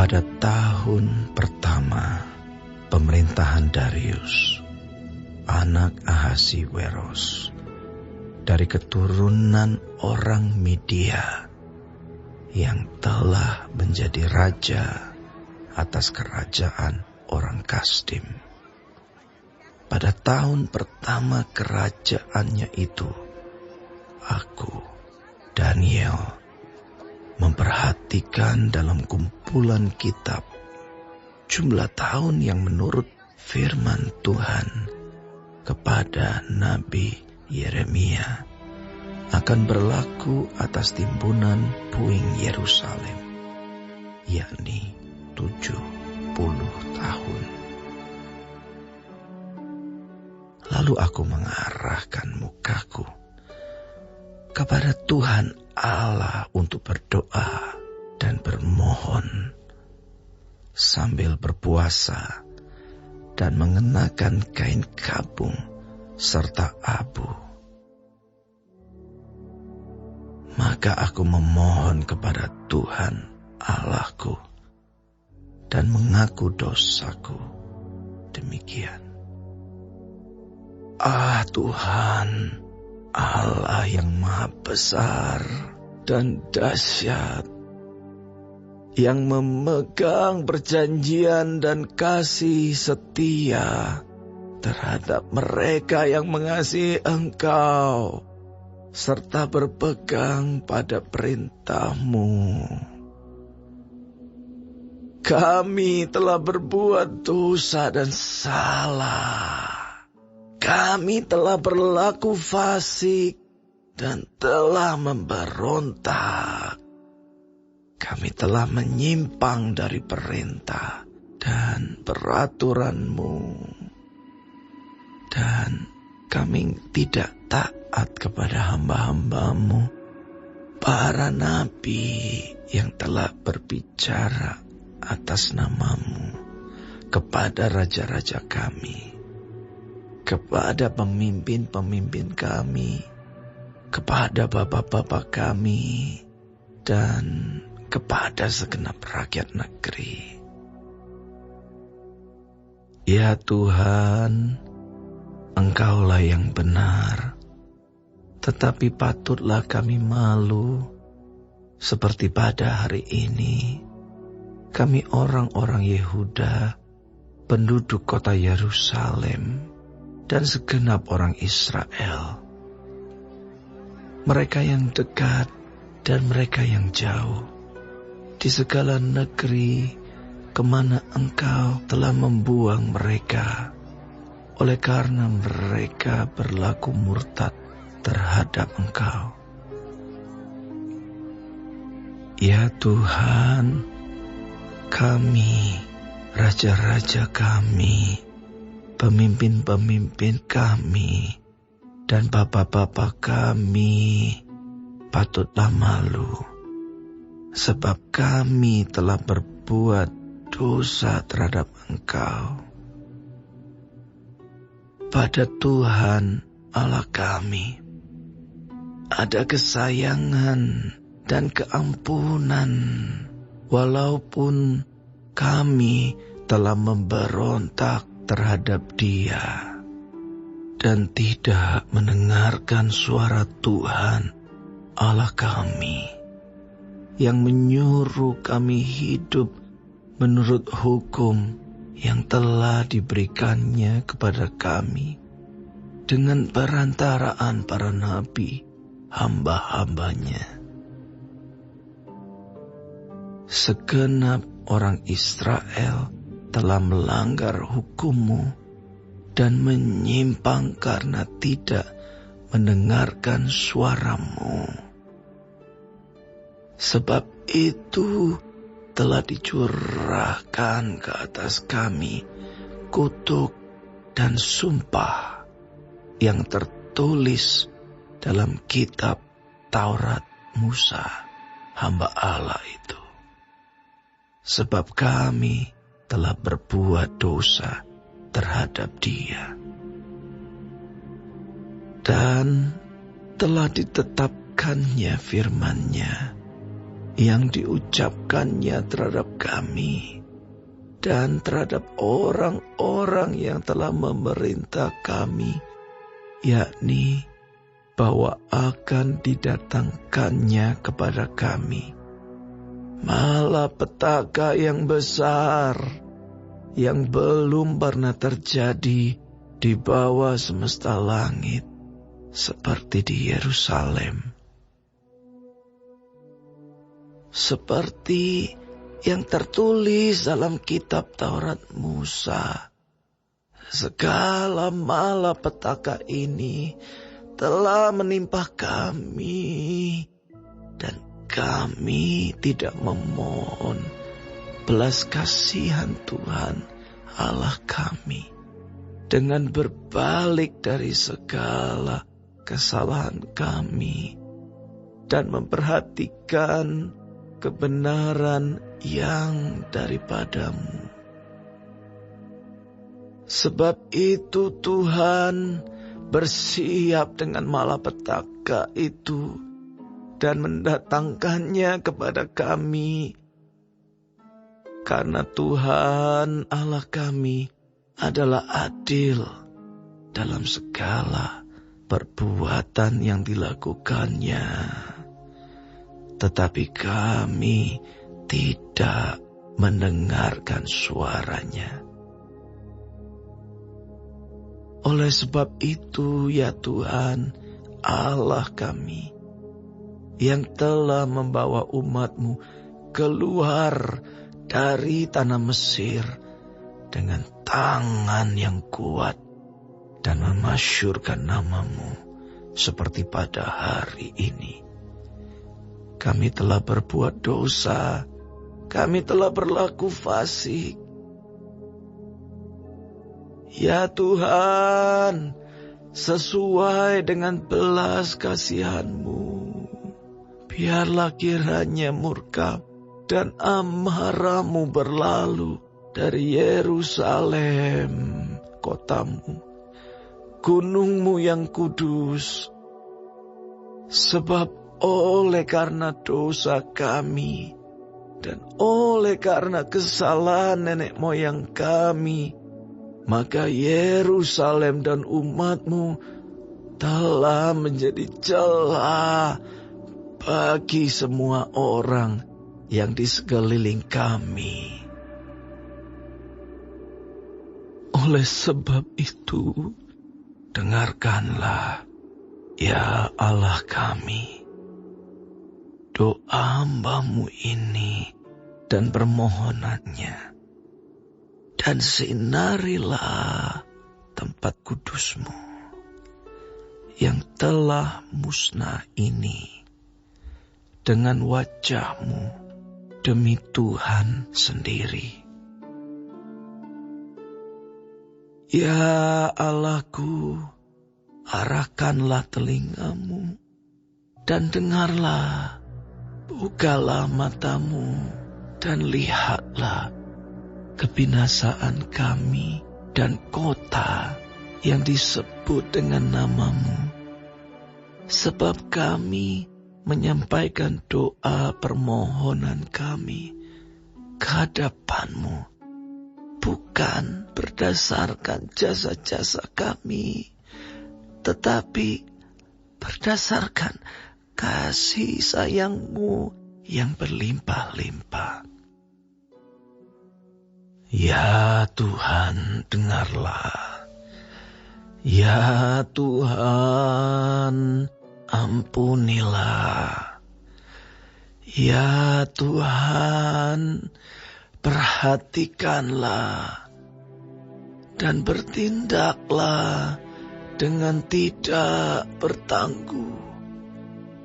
Pada tahun pertama pemerintahan Darius, anak Ahasiweros, dari keturunan orang Media yang telah menjadi raja atas kerajaan orang Kasdim. Pada tahun pertama kerajaannya itu, aku, Daniel, memperhatikan dalam kumpulan kitab jumlah tahun yang menurut firman Tuhan kepada Nabi Yeremia akan berlaku atas timbunan puing Yerusalem, yakni 70 tahun. Lalu aku mengarahkan mukaku kepada Tuhan Allah untuk berdoa dan bermohon sambil berpuasa dan mengenakan kain kabung serta abu. Maka aku memohon kepada Tuhan Allahku dan mengaku dosaku demikian. Tuhan, Allah yang maha besar dan dahsyat, yang memegang perjanjian dan kasih setia terhadap mereka yang mengasihi Engkau, serta berpegang pada perintah-Mu. Kami telah berbuat dosa dan salah. Kami telah berlaku fasik dan telah memberontak. Kami telah menyimpang dari perintah dan peraturan-Mu. Dan kami tidak taat kepada hamba-hamba-Mu, para nabi yang telah berbicara atas nama-Mu kepada raja-raja kami, kepada pemimpin-pemimpin kami, kepada bapak-bapak kami, dan kepada segenap rakyat negeri. Ya Tuhan, Engkaulah yang benar, tetapi patutlah kami malu, seperti pada hari ini, kami orang-orang Yehuda, penduduk kota Yerusalem, dan segenap orang Israel, mereka yang dekat dan mereka yang jauh, di segala negeri kemana Engkau telah membuang mereka, oleh karena mereka berlaku murtad terhadap Engkau. Ya Tuhan, kami, raja-raja kami, pemimpin-pemimpin kami, dan bapak-bapak kami patutlah malu, sebab kami telah berbuat dosa terhadap Engkau. Pada Tuhan Allah kami ada kesayangan dan keampunan, walaupun kami telah memberontak terhadap Dia dan tidak mendengarkan suara Tuhan Allah kami yang menyuruh kami hidup menurut hukum yang telah diberikannya kepada kami dengan perantaraan para nabi, hamba-hambanya. Segenap orang Israel telah melanggar hukum-Mu dan menyimpang karena tidak mendengarkan suara-Mu. Sebab itu telah dicurahkan ke atas kami kutuk dan sumpah yang tertulis dalam kitab Taurat Musa, hamba Allah itu. Sebab kami telah berbuat dosa terhadap Dia. Dan telah ditetapkannya firman-Nya yang diucapkannya terhadap kami dan terhadap orang-orang yang telah memerintah kami, yakni bahwa akan didatangkannya kepada kami malapetaka yang besar yang belum pernah terjadi di bawah semesta langit seperti di Yerusalem. Seperti yang tertulis dalam kitab Taurat Musa, segala malapetaka ini telah menimpa kami, dan kami tidak memohon belas kasihan Tuhan Allah kami dengan berbalik dari segala kesalahan kami dan memperhatikan kebenaran yang daripadamu. Sebab itu Tuhan bersiap dengan malapetaka itu dan mendatangkannya kepada kami. Karena Tuhan Allah kami adalah adil dalam segala perbuatan yang dilakukannya. Tetapi kami tidak mendengarkan suaranya. Oleh sebab itu, ya Tuhan, Allah kami, yang telah membawa umat-Mu keluar dari tanah Mesir dengan tangan yang kuat dan memasyurkan nama-Mu seperti pada hari ini. Kami telah berbuat dosa, kami telah berlaku fasik. Ya Tuhan, sesuai dengan belas kasihan-Mu, biarlah kiranya murka dan amarah-Mu berlalu dari Yerusalem, kota-Mu, gunung-Mu yang kudus. Sebab oleh karena dosa kami dan oleh karena kesalahan nenek moyang kami, maka Yerusalem dan umat-Mu telah menjadi celah bagi semua orang yang di sekeliling kami. Oleh sebab itu, dengarkanlah, ya Allah kami, doa hamba-Mu ini dan permohonannya. Dan sinarilah tempat kudus-Mu yang telah musnah ini dengan wajah-Mu demi Tuhan sendiri. Ya Allahku, arahkanlah telinga-Mu dan dengarlah, bukalah mata-Mu dan lihatlah kebinasaan kami dan kota yang disebut dengan nama-Mu. Sebab kami menyampaikan doa permohonan kami ke hadapan-Mu, bukan berdasarkan jasa-jasa kami, tetapi berdasarkan kasih sayang-Mu yang berlimpah-limpah. Ya Tuhan, dengarlah. Ya Tuhan, ampunilah. Ya Tuhan, perhatikanlah dan bertindaklah dengan tidak bertangguh.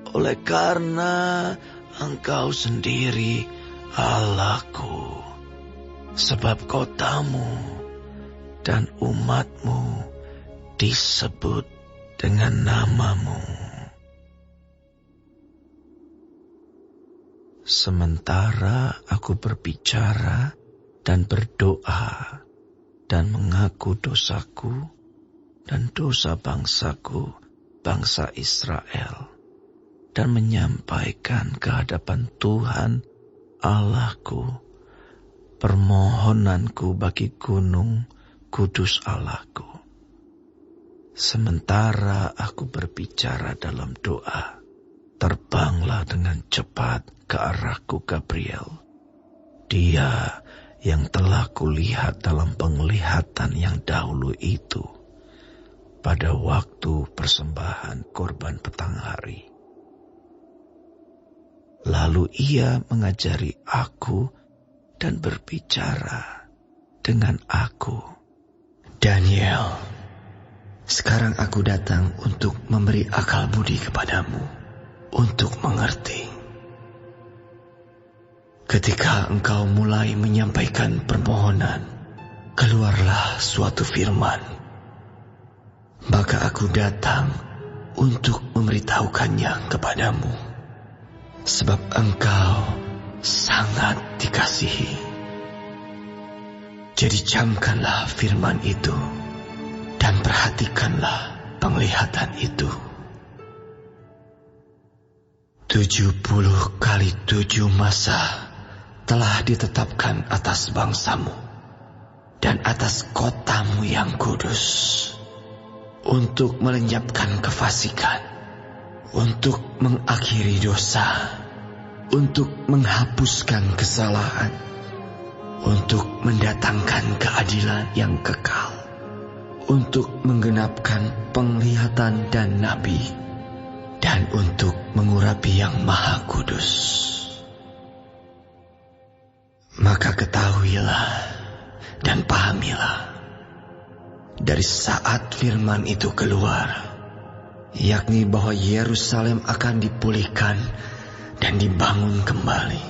Oleh karena Engkau sendiri Allahku. Sebab kota-Mu dan umat-Mu disebut dengan nama-Mu. Sementara aku berbicara dan berdoa dan mengaku dosaku dan dosa bangsaku, bangsa Israel, dan menyampaikan ke hadapan Tuhan Allahku permohonanku bagi gunung kudus Allahku. Sementara aku berbicara dalam doa, terbanglah dengan cepat ke arahku Gabriel. Dia yang telah kulihat dalam penglihatan yang dahulu itu, pada waktu persembahan korban petang hari. Lalu ia mengajari aku dan berbicara dengan aku. Daniel, sekarang aku datang untuk memberi akal budi kepadamu, untuk mengerti. Ketika engkau mulai menyampaikan permohonan, keluarlah suatu firman. Maka aku datang untuk memberitahukannya kepadamu, sebab engkau sangat dikasihi. Jadi camkanlah firman itu, dan perhatikanlah penglihatan itu. 70 kali 7 masa telah ditetapkan atas bangsamu dan atas kotamu yang kudus, untuk melenyapkan kefasikan, untuk mengakhiri dosa, untuk menghapuskan kesalahan, untuk mendatangkan keadilan yang kekal, untuk menggenapkan penglihatan dan nabi, dan untuk mengurapi yang maha kudus. Maka ketahuilah dan pahamilah, dari saat firman itu keluar, yakni bahwa Yerusalem akan dipulihkan dan dibangun kembali,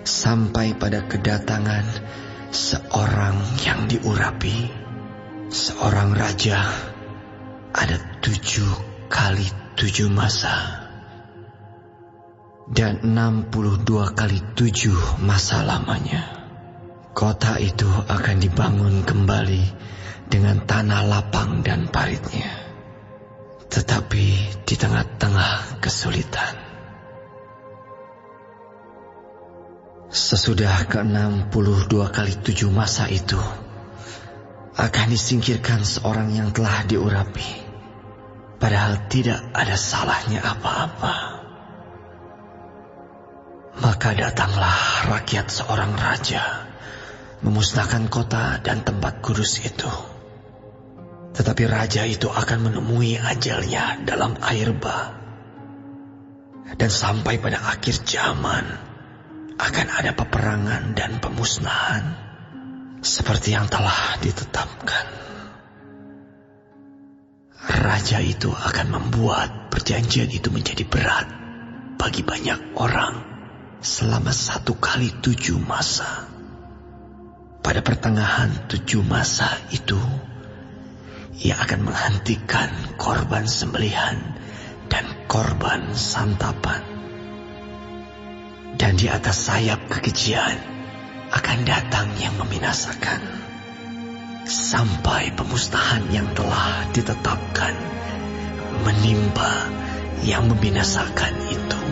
sampai pada kedatangan seorang yang diurapi, seorang raja, ada 7 kali 7 masa, dan 62 kali 7 masa lamanya. Kota itu akan dibangun kembali dengan tanah lapang dan paritnya, tetapi di tengah-tengah kesulitan. Sesudah ke-62 kali 7 masa itu, akan disingkirkan seorang yang telah diurapi, padahal tidak ada salahnya apa-apa. Maka datanglah rakyat seorang raja, memusnahkan kota dan tempat kudus itu. Tetapi raja itu akan menemui ajalnya dalam air bah. Dan sampai pada akhir zaman, akan ada peperangan dan pemusnahan, seperti yang telah ditetapkan. Raja itu akan membuat perjanjian itu menjadi berat bagi banyak orang selama 1 kali 7 masa. Pada pertengahan 7 masa itu, ia akan menghentikan korban sembelihan dan korban santapan. Dan di atas sayap kekejian akan datang yang membinasakan, sampai pemusnahan yang telah ditetapkan menimpa yang membinasakan itu.